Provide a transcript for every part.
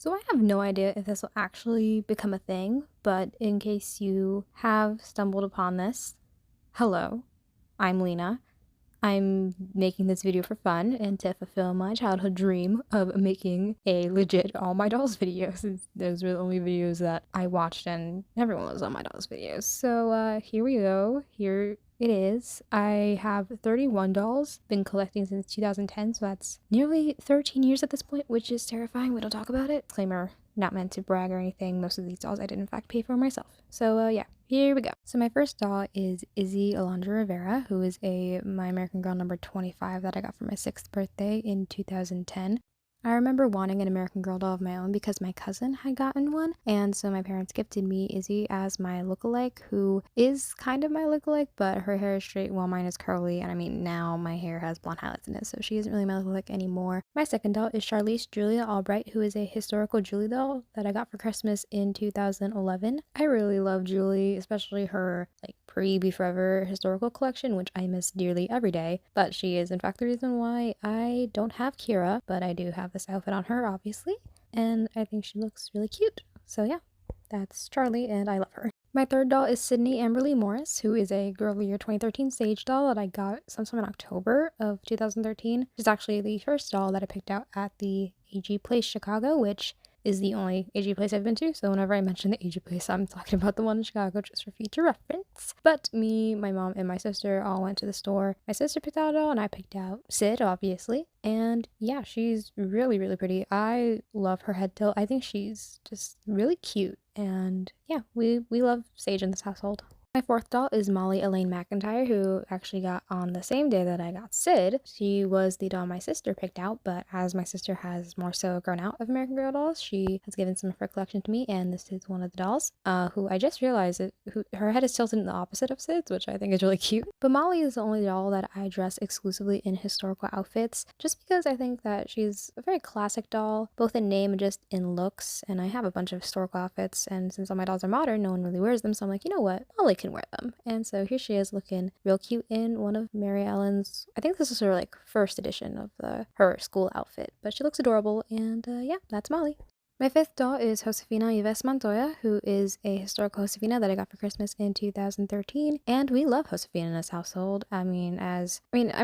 So I have no idea if this will actually become a thing, but in case you have stumbled upon this, hello, I'm Lena. I'm making this video for fun and to fulfill my childhood dream of making a legit All My Dolls video, since those were the only videos that I watched and everyone was on my dolls videos. So here we go. Here it is. I have 31 dolls, been collecting since 2010, so that's nearly 13 years at this point, which is terrifying. We don't talk about it. Disclaimer, not meant to brag or anything. Most of these dolls I did in fact pay for myself. So yeah, here we go. So my first doll is Izzy Alondra Rivera, who is my American Girl number 25 that I got for my 6th birthday in 2010. I remember wanting an American Girl doll of my own because my cousin had gotten one, and so my parents gifted me Izzy as my lookalike, who is kind of my lookalike, but her hair is straight while mine is curly, and I mean, now my hair has blonde highlights in it, so she isn't really my lookalike anymore. My second doll is Charlize Julia Albright, who is a historical Julie doll that I got for Christmas in 2011. I really love Julie, especially her pre-Be Forever historical collection, which I miss dearly every day, but she is in fact the reason why I don't have Kira, but I do have this outfit on her, obviously, and I think she looks really cute. So yeah, that's Charlie, and I love her. My third doll is Sydney Amberly Morris, who is a Girl of the Year 2013 stage doll that I got sometime in October of 2013. She's actually the first doll that I picked out at the AG Place Chicago, which is the only AG Place I've been to, so whenever I mention the AG Place, I'm talking about the one in Chicago just for future reference. But me, my mom, and my sister all went to the store. My sister picked out a doll, and I picked out Sid, obviously. And yeah, she's really, really pretty. I love her head tilt. I think she's just really cute. And yeah, we love Sage in this household. My fourth doll is Molly Elaine McIntyre, who actually got on the same day that I got Sid. She was the doll my sister picked out, but as my sister has more so grown out of American Girl dolls, she has given some of her collection to me, and this is one of the dolls, who I just realized her head is tilted in the opposite of Sid's, which I think is really cute. But Molly is the only doll that I dress exclusively in historical outfits, just because I think that she's a very classic doll, both in name and just in looks, and I have a bunch of historical outfits, and since all my dolls are modern, no one really wears them, so I'm like, you know what, Molly can wear them. And so here she is looking real cute in one of Mary Ellen's, I think this is her first edition of her school outfit, but she looks adorable, and yeah, that's Molly. My fifth doll is Josefina Yves Montoya, who is a historical Josefina that I got for Christmas in 2013, and we love Josefina in this household. I'm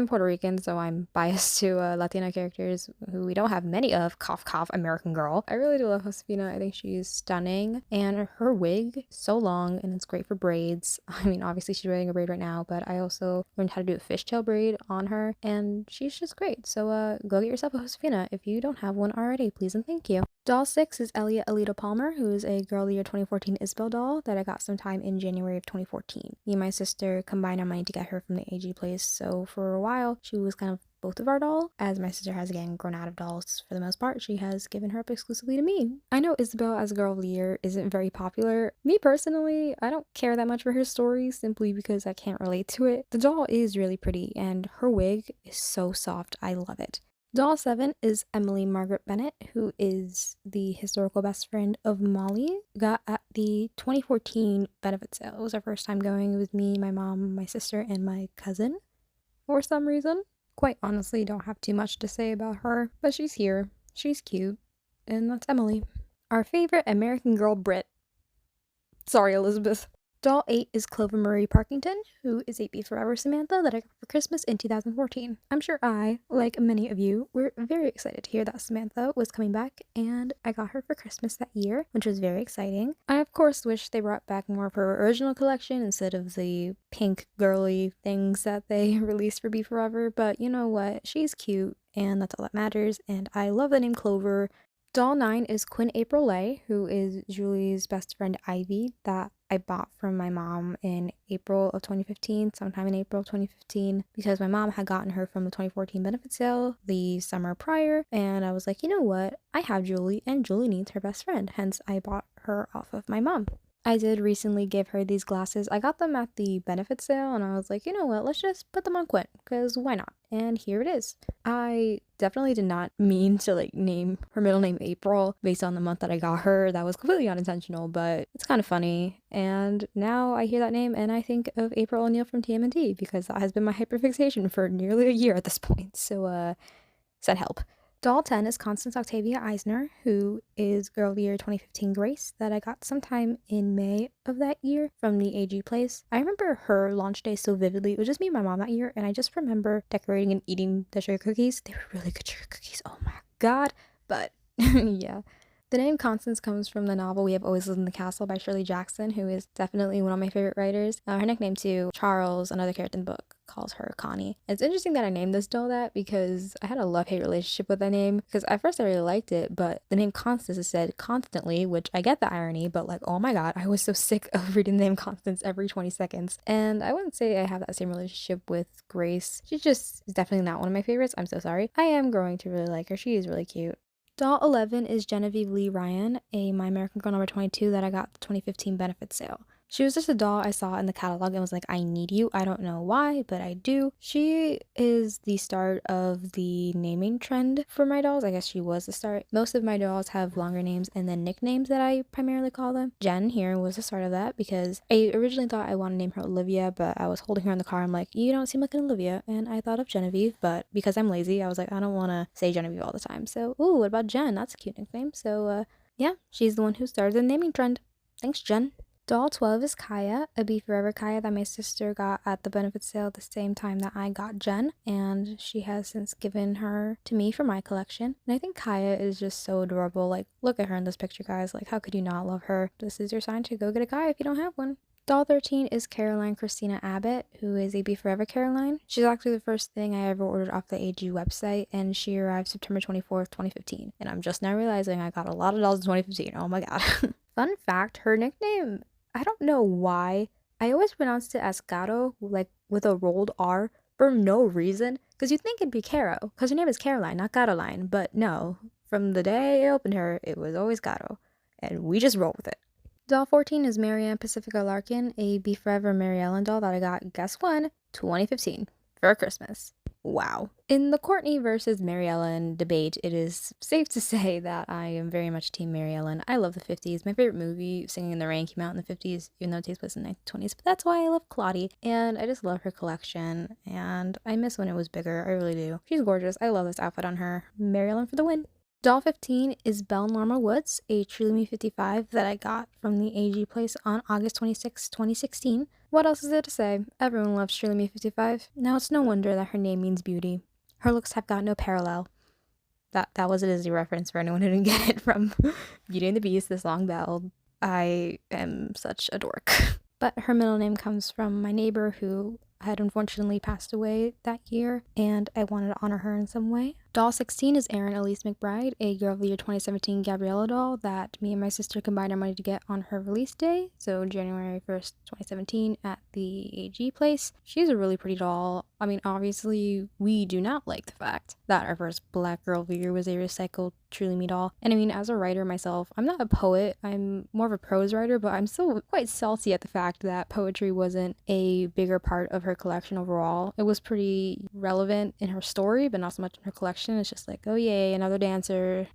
Puerto Rican, so I'm biased to Latina characters who we don't have many of, cough cough, American Girl. I really do love Josefina. I think she's stunning, and her wig is so long, and it's great for braids. I mean, obviously she's wearing a braid right now, but I also learned how to do a fishtail braid on her, and she's just great. So go get yourself a Josefina if you don't have one already, please and thank you. Doll 6 is Elliot Alita Palmer, who is a Girl of the Year 2014 Isabel doll that I got sometime in January of 2014. Me and my sister combined our money to get her from the AG Place, so for a while she was kind of both of our doll. As my sister has again grown out of dolls for the most part, she has given her up exclusively to me. I know Isabel as Girl of the Year isn't very popular. Me personally, I don't care that much for her story simply because I can't relate to it. The doll is really pretty and her wig is so soft. I love it. Doll 7 is Emily Margaret Bennett, who is the historical best friend of Molly. Got at the 2014 benefit sale. It was our first time going. It was me, my mom, my sister, and my cousin for some reason. Quite honestly, don't have too much to say about her, but she's here. She's cute. And that's Emily. Our favorite American Girl Brit. Sorry, Elizabeth. Doll 8 is Clover Marie Parkington, who is a Be Forever Samantha that I got for Christmas in 2014. I'm sure I, like many of you, were very excited to hear that Samantha was coming back, and I got her for Christmas that year, which was very exciting. I of course wish they brought back more of her original collection instead of the pink girly things that they released for Be Forever, but you know what, she's cute, and that's all that matters, and I love the name Clover. Doll 9 is Quinn April Lay, who is Julie's best friend Ivy that I bought from my mom in April of 2015, sometime in April of 2015, because my mom had gotten her from the 2014 benefit sale the summer prior, and I was like, you know what, I have Julie, and Julie needs her best friend, hence I bought her off of my mom. I did recently give her these glasses. I got them at the benefit sale, and I was like, you know what, let's just put them on Quinn, because why not? And here it is. I definitely did not mean to name her middle name April based on the month that I got her. That was completely unintentional, but it's kind of funny. And now I hear that name and I think of April O'Neil from TMNT because that has been my hyperfixation for nearly a year at this point. So, send help. Doll 10 is Constance Octavia Eisner, who is Girl of the Year 2015 Grace, that I got sometime in May of that year from the AG Place. I remember her launch day so vividly. It was just me and my mom that year, and I just remember decorating and eating the sugar cookies. They were really good sugar cookies. Oh my god. But yeah. The name Constance comes from the novel We Have Always Lived in the Castle by Shirley Jackson, who is definitely one of my favorite writers. Her nickname too, Charles, another character in the book, calls her Connie. It's interesting that I named this doll that because I had a love-hate relationship with that name, because at first I really liked it, but the name Constance is said constantly, which I get the irony, but like, oh my god, I was so sick of reading the name Constance every 20 seconds. And I wouldn't say I have that same relationship with Grace. She just is definitely not one of my favorites. I'm so sorry. I am growing to really like her. She is really cute. Doll 11 is Genevieve Lee Ryan, a My American Girl number 22 that I got the 2015 benefit sale. She was just a doll I saw in the catalog and was like, I need you. I don't know why, but I do. She is the start of the naming trend for my dolls. I guess she was the start. Most of my dolls have longer names and then nicknames that I primarily call them. Jen here was the start of that because I originally thought I wanted to name her Olivia, but I was holding her in the car. I'm like, you don't seem like an Olivia. And I thought of Genevieve, but because I'm lazy, I was like, I don't want to say Genevieve all the time. So, ooh, what about Jen? That's a cute nickname. So, yeah, she's the one who started the naming trend. Thanks, Jen. Doll 12 is Kaya, a Be Forever Kaya that my sister got at the benefit sale at the same time that I got Jen, and she has since given her to me for my collection. And I think Kaya is just so adorable. Like, look at her in this picture, guys. Like, how could you not love her? This is your sign to go get a Kaya if you don't have one. Doll 13 is Caroline Christina Abbott, who is a Be Forever Caroline. She's actually the first thing I ever ordered off the AG website, and she arrived September 24th, 2015. And I'm just now realizing I got a lot of dolls in 2015. Oh my god. Fun fact, her nickname, I don't know why, I always pronounced it as Caro, like with a rolled R, for no reason. Because you'd think it'd be Caro, because her name is Caroline, not Caroline. But no, from the day I opened her, it was always Caro. And we just roll with it. Doll 14 is Marianne Pacifica Larkin, a Be Forever Mary Ellen doll that I got, guess when? 2015, for Christmas. Wow. In the Courtney versus Mary Ellen debate, it is safe to say that I am very much Team Mary Ellen. I love the 50s. My favorite movie, Singing in the Rain, came out in the 50s, even though it takes place in the 1920s. But that's why I love Claudie. And I just love her collection. And I miss when it was bigger. I really do. She's gorgeous. I love this outfit on her. Mary Ellen for the win. Doll 15 is Belle Norma Woods, a Truly Me 55 that I got from the AG Place on August 26, 2016. What else is there to say? Everyone loves Truly Me 55. Now it's no wonder that her name means beauty. Her looks have got no parallel. That was a Disney reference for anyone who didn't get it from Beauty and the Beast, the song Belle. I am such a dork. But her middle name comes from my neighbor who had unfortunately passed away that year, and I wanted to honor her in some way. Doll 16 is Erin Elise McBride, a Girl of the Year 2017 Gabriella doll that me and my sister combined our money to get on her release day, so January 1st, 2017 at the AG Place. She's a really pretty doll. I mean, obviously, we do not like the fact that our first Black Girl of the Year was a recycled Truly Me doll. And I mean, as a writer myself, I'm not a poet, I'm more of a prose writer, but I'm still quite salty at the fact that poetry wasn't a bigger part of her collection overall. It was pretty relevant in her story, but not so much in her collection. It's just like, oh yay, another dancer.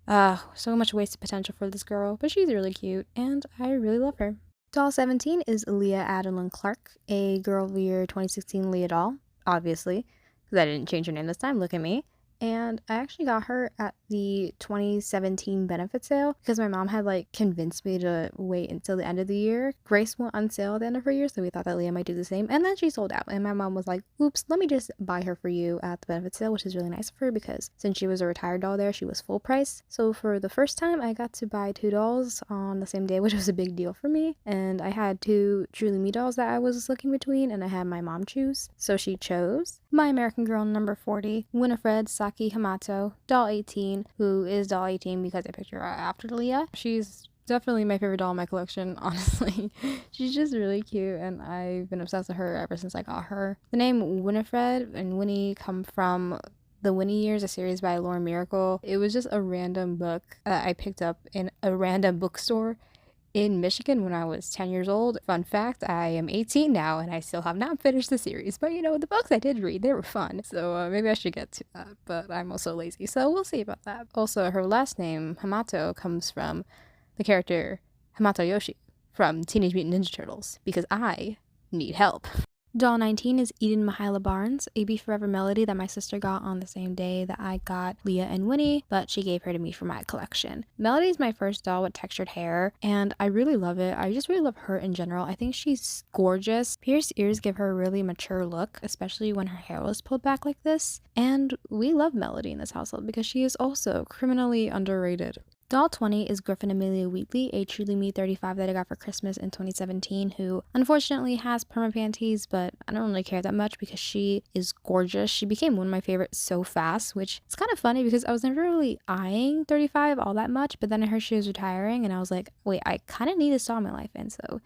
So much wasted potential for this girl, but she's really cute, and I really love her. Doll 17 is Leah Adeline Clark, a Girl of the Year 2016 Leah doll, obviously, because I didn't change her name this time, look at me. And I actually got her at the 2017 benefit sale because my mom had like convinced me to wait until the end of the year. Grace went on sale at the end of her year, so we thought that Leah might do the same. And then she sold out, and my mom was like, oops, let me just buy her for you at the benefit sale, which is really nice of her because since she was a retired doll there, she was full price. So for the first time, I got to buy 2 dolls on the same day, which was a big deal for me. And I had 2 Truly Me dolls that I was looking between, and I had my mom choose. So she chose My American Girl number 40, Winifred Saki Hamato, doll 18, who is doll 18 because I picked her after Leah. She's definitely my favorite doll in my collection, honestly. She's just really cute, and I've been obsessed with her ever since I got her. The name Winifred and Winnie come from The Winnie Years, a series by Lauren Miracle. It was just a random book that I picked up in a random bookstore in Michigan when I was 10 years old. Fun fact, I am 18 now and I still have not finished the series, but you know, the books I did read, they were fun, so maybe I should get to that, but I'm also lazy, so we'll see about that. Also, her last name, Hamato, comes from the character Hamato Yoshi from Teenage Mutant Ninja Turtles, because I need help. Doll 19 is Eden Mahila Barnes, a Be Forever melody that my sister got on the same day that I got Leah and Winnie, but she gave her to me for my collection. Melody is my first doll with textured hair, and I really love it. I just really love her in general. I think she's gorgeous. Pierced ears give her a really mature look, especially when her hair was pulled back like this. And we love Melody in this household because she is also criminally underrated. Doll 20 is Griffin Amelia Wheatley, a Truly Me 35 that I got for Christmas in 2017, who unfortunately has perma panties, but I don't really care that much because she is gorgeous. She became one of my favorites so fast, which is kind of funny because I was never really eyeing 35 all that much, but then I heard she was retiring and I was like, wait, I kind of need this doll in my life. And so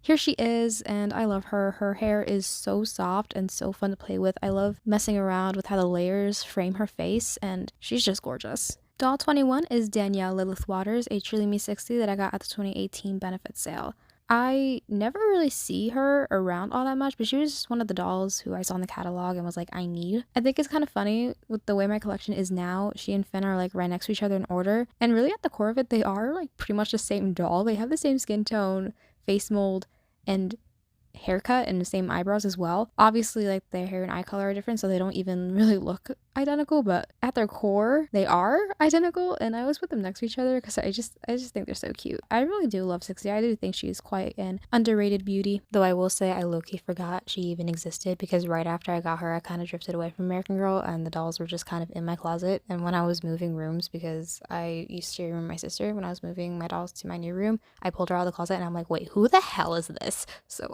here she is, and I love her. Her hair is so soft and so fun to play with. I love messing around with how the layers frame her face, and she's just gorgeous. Doll 21 is Danielle Lilith Waters, a Truly Me 60 that I got at the 2018 benefit sale. I never really see her around all that much, but she was just one of the dolls who I saw in the catalog and was like, I need. I think it's kind of funny with the way my collection is now. She and Finn are like right next to each other in order, and really at the core of it, they are like pretty much the same doll. They have the same skin tone, face mold, and haircut and the same eyebrows as well. Obviously, like their hair and eye color are different, so they don't even really look identical, but at their core they are identical, and I always put them next to each other because I just think they're so cute. I really do love 60. I do think she's quite an underrated beauty, though I will say I low-key forgot she even existed because right after I got her I kind of drifted away from American Girl and the dolls were just kind of in my closet. And when I was moving rooms, because I used to room my sister, when I was moving my dolls to my new room, I pulled her out of the closet and I'm like, wait, who the hell is this? So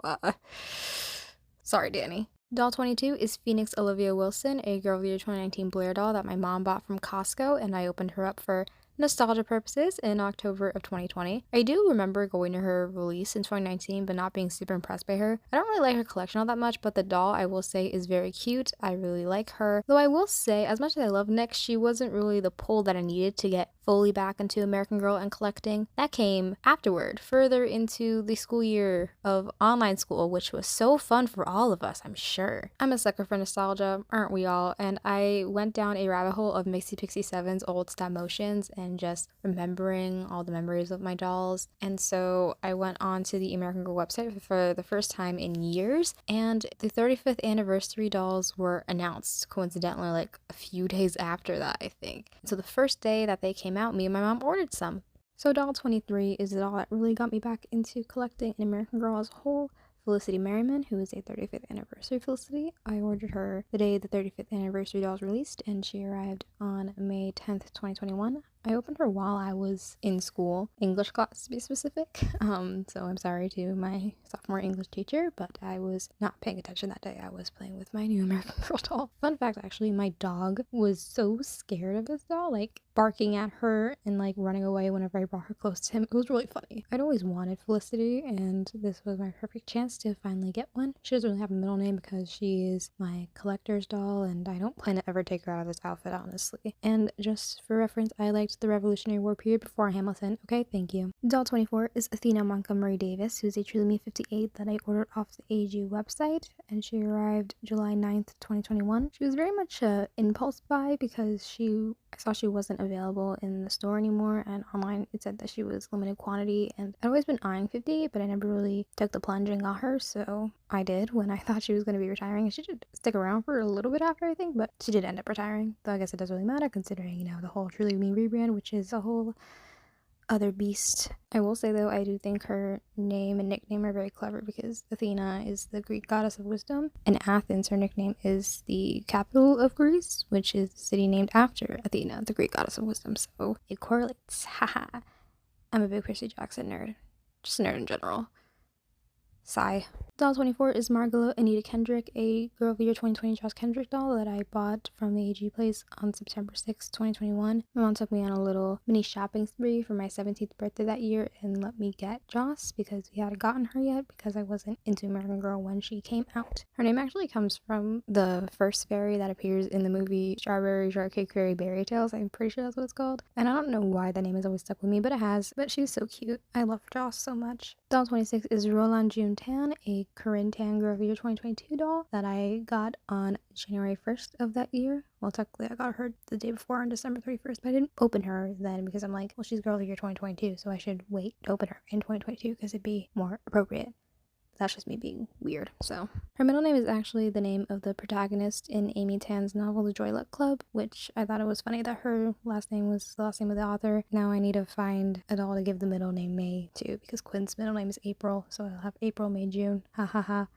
sorry, Danny. Doll 22 is Phoenix Olivia Wilson, a Girl of the Year 2019 Blair doll that my mom bought from Costco, and I opened her up for nostalgia purposes in October of 2020. I do remember going to her release in 2019 but not being super impressed by her. I don't really like her collection all that much, but the doll I will say is very cute. I really like her. Though I will say, as much as I love Nyx, she wasn't really the pull that I needed to get fully back into American Girl and collecting. That came afterward, further into the school year of online school, which was so fun for all of us, I'm sure. I'm a sucker for nostalgia, aren't we all? And I went down a rabbit hole of Mixie Pixie 7's old stop motions and just remembering all the memories of my dolls. And so I went on to the American Girl website for the first time in years, and the 35th anniversary dolls were announced coincidentally like a few days after that, I think. So the first day that they came out, me and my mom ordered some. So doll 23 is the doll that really got me back into collecting an American Girl as a whole. Felicity Merriman, who is a 35th anniversary Felicity. I ordered her the day the 35th anniversary dolls released, and she arrived on May 10th, 2021. I opened her while I was in school, English class to be specific. So I'm sorry to my sophomore English teacher, but I was not paying attention that day. I was playing with my new American Girl doll. Fun fact, actually, my dog was so scared of this doll, like barking at her and like running away whenever I brought her close to him. It was really funny. I'd always wanted Felicity, and this was my perfect chance to finally get one. She doesn't really have a middle name because she is my collector's doll, and I don't plan to ever take her out of this outfit, honestly. And just for reference, I liked the Revolutionary War period before Hamilton. Okay, thank you. Doll 24 is Athena Montgomery Davis, who's a Truly Me 58 that I ordered off the AG website, and she arrived July 9th, 2021. She was very much an impulse buy because I saw she wasn't available in the store anymore, and online it said that she was limited quantity, and I'd always been eyeing 58, but I never really took the plunge and got her, so I did when I thought she was going to be retiring. And she did stick around for a little bit after, I think, but she did end up retiring, though I guess it doesn't really matter considering, you know, the whole Truly Me rebrand, which is a whole other beast. I will say though, I do think her name and nickname are very clever because Athena is the Greek goddess of wisdom, and Athens, her nickname, is the capital of Greece, which is the city named after Athena, the Greek goddess of wisdom, so it correlates. Haha. I'm a big Percy Jackson nerd. Just a nerd in general. Sigh. Doll 24 is Margalo Anita Kendrick, a Girl of the Year 2020 Joss Kendrick doll that I bought from the AG place on September 6, 2021. My mom took me on a little mini shopping spree for my 17th birthday that year and let me get Joss because we hadn't gotten her yet because I wasn't into American Girl when she came out. Her name actually comes from the first fairy that appears in the movie Strawberry Shortcake Fairy Berry Tales. I'm pretty sure that's what it's called. And I don't know why that name has always stuck with me, but it has. But she's so cute. I love Joss so much. Doll 26 is Roland June Tan, a Corinne Tan Girl of the Year 2022 doll that I got on January 1st of that year. Well, technically I got her the day before on December 31st, but I didn't open her then because I'm like, well, she's Girl of the Year 2022, so I should wait to open her in 2022 because it'd be more appropriate. that's just me being weird. So her middle name is actually the name of the protagonist in Amy Tan's novel The Joy Luck Club, which I thought it was funny that her last name was the last name of the author. Now I need to find a doll to give the middle name May to, because Quinn's middle name is April, so I'll have April, May, June. Ha ha ha.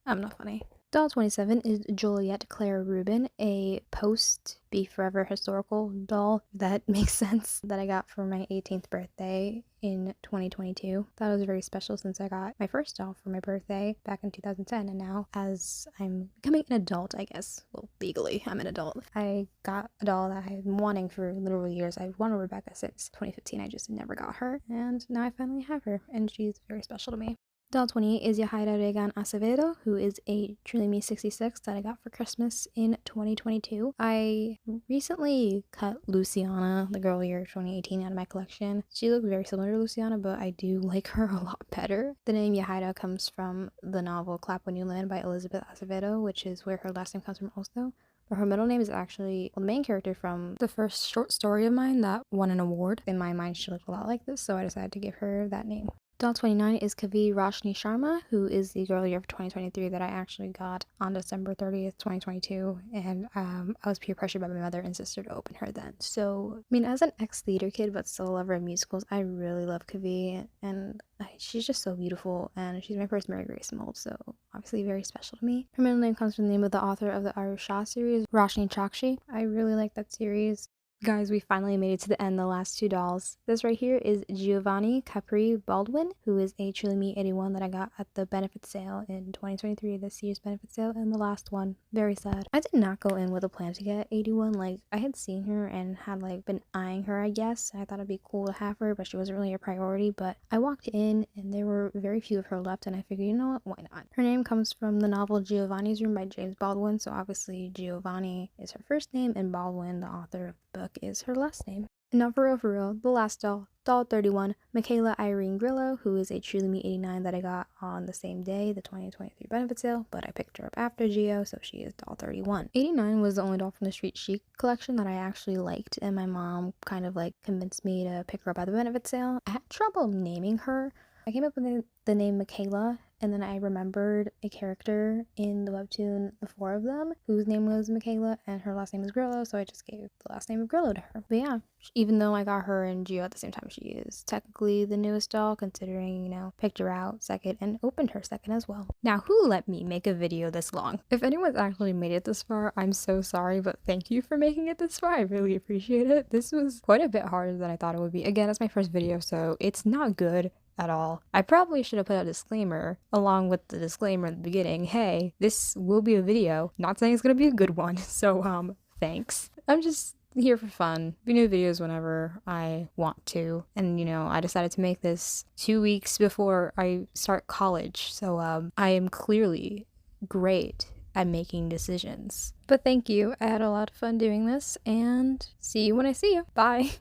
I'm not funny. Doll 27 is Juliette Claire Rubin, a post-Be Forever historical doll, that makes sense, that I got for my 18th birthday in 2022. That was very special since I got my first doll for my birthday back in 2010, and now as I'm becoming an adult, I guess, well, legally I'm an adult, I got a doll that I've been wanting for literal years. I've wanted Rebecca since 2015, I just never got her, and now I finally have her, and she's very special to me. Doll 28 is Yahaira Regan Acevedo, who is a Truly Me 66 that I got for Christmas in 2022. I recently cut Luciana, the girl year 2018, out of my collection. She looks very similar to Luciana, but I do like her a lot better. The name Yahaira comes from the novel Clap When You Land by Elizabeth Acevedo, which is where her last name comes from also. But her middle name is actually the main character from the first short story of mine that won an award. In my mind, she looked a lot like this, so I decided to give her that name. Doll 29 is Kavi Roshni Sharma, who is the girl year of 2023 that I actually got on December 30th, 2022, and I was peer pressured by my mother and sister to open her then. So, I mean, as an ex-theater kid but still a lover of musicals, I really love Kavi, and she's just so beautiful, and she's my first Mary Grace mold, so obviously very special to me. Her middle name comes from the name of the author of the Arusha series, Roshni Chakshi. I really like that series. Guys, we finally made it to the end, the last two dolls. This right here is Giovanni Capri Baldwin, who is a Truly Me 81 that I got at the benefit sale in 2023, this year's benefit sale, and the last one. Very sad. I did not go in with a plan to get 81. Like, I had seen her and had like been eyeing her, I guess. I thought it'd be cool to have her, but she wasn't really a priority. But I walked in and there were very few of her left, and I figured, you know what, why not? Her name comes from the novel Giovanni's Room by James Baldwin, so obviously Giovanni is her first name and Baldwin, the author of the book, is her last name. And now for real, the last doll, doll 31, Michaela Irene Grillo, who is a Truly Me 89 that I got on the same day, the 2023 benefit sale, but I picked her up after Geo, so she is doll 31. 89 was the only doll from the Street Chic collection that I actually liked, and my mom kind of like convinced me to pick her up at the benefit sale. I had trouble naming her. I came up with the name Michaela, and then I remembered a character in the webtoon The Four of Them, whose name was Michaela, and her last name is Grillo, so I just gave the last name of Grillo to her. But yeah, even though I got her and Geo at the same time, she is technically the newest doll, considering, you know, picked her out second and opened her second as well. Now, who let me make a video this long? If anyone's actually made it this far, I'm so sorry, but thank you for making it this far. I really appreciate it. This was quite a bit harder than I thought it would be. Again, it's my first video, so it's not good at all. I probably should have put a disclaimer along with the disclaimer at the beginning. Hey, this will be a video. Not saying it's gonna be a good one. So thanks. I'm just here for fun. We do videos whenever I want to. And you know, I decided to make this 2 weeks before I start college. So I am clearly great at making decisions. But thank you. I had a lot of fun doing this, and see you when I see you. Bye.